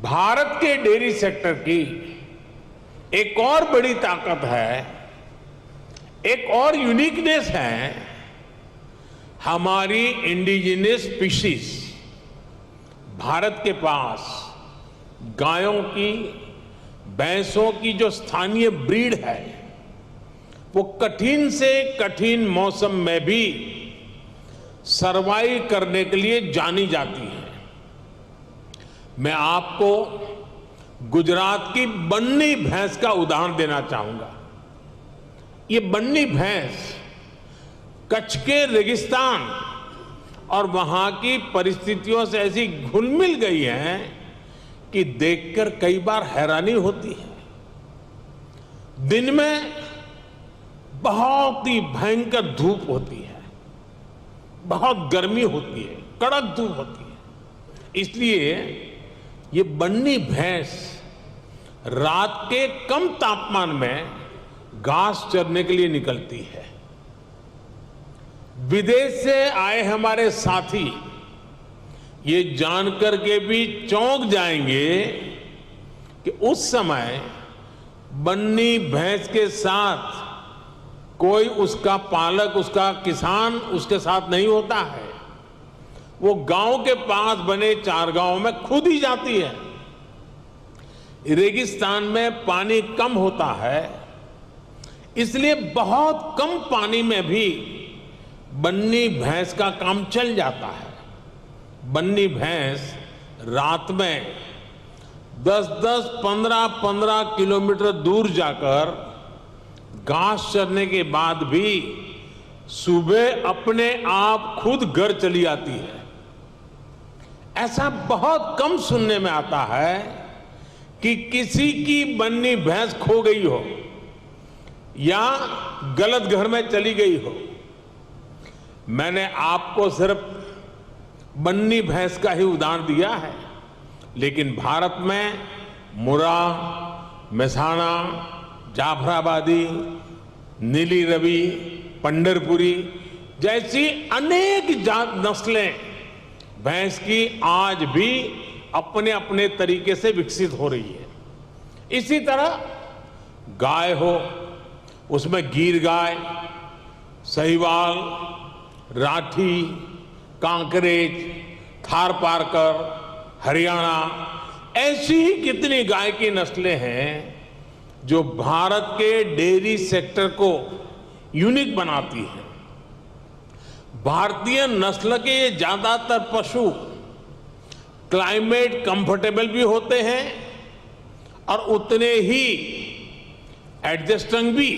भारत के dairy sector की एक और बड़ी ताकत है, एक और यूनिकनेस है, हमारी इंडिजिनस स्पीशीज। भारत के पास गायों की, भैंसों की जो स्थानीय ब्रीड है, वो कठिन से कठिन मौसम में भी सरवाइव करने के लिए जानी जाती है। मैं आपको गुजरात की बन्नी भैंस का उदाहरण देना चाहूंगा। ये बन्नी भैंस कच्छ के रेगिस्तान और वहां की परिस्थितियों से ऐसी घुल मिल गई है कि देखकर कई बार हैरानी होती है। दिन में बहुत ही भयंकर धूप होती है, बहुत गर्मी होती है, कड़क धूप होती है। इसलिए ये बन्नी भैंस रात के कम तापमान में घास चरने के लिए निकलती है। विदेश से आए हमारे साथी ये जानकर के भी चौंक जाएंगे कि उस समय बन्नी भैंस के साथ कोई उसका पालक, उसका किसान उसके साथ नहीं होता है। वो गांव के पास बने चारगांव में खुद ही जाती है। रेगिस्तान में पानी कम होता है, इसलिए बहुत कम पानी में भी बन्नी भैंस का काम चल जाता है। बन्नी भैंस रात में 10-10, 15-15 किलोमीटर दूर जाकर घास चरने के बाद भी सुबह अपने आप खुद घर चली आती है। ऐसा बहुत कम सुनने में आता है कि किसी की बन्नी भैंस खो गई हो या गलत घर में चली गई हो। मैंने आपको सिर्फ बन्नी भैंस का ही उदाहरण दिया है, लेकिन भारत में मुर्रा, मेहसाणा, जाफराबादी, नीली रवि, पंढरपुरी जैसी अनेक जात नस्लें भैंस की आज भी अपने अपने तरीके से विकसित हो रही है। इसी तरह गाय हो, उसमें गीर गाय, साहिवाल, राठी, कांकरेज, थारपारकर, हरियाणा, ऐसी ही कितनी गाय की नस्लें हैं जो भारत के डेयरी सेक्टर को यूनिक बनाती है। भारतीय नस्ल के ये ज्यादातर पशु क्लाइमेट कंफर्टेबल भी होते हैं और उतने ही एडजस्टिंग भी।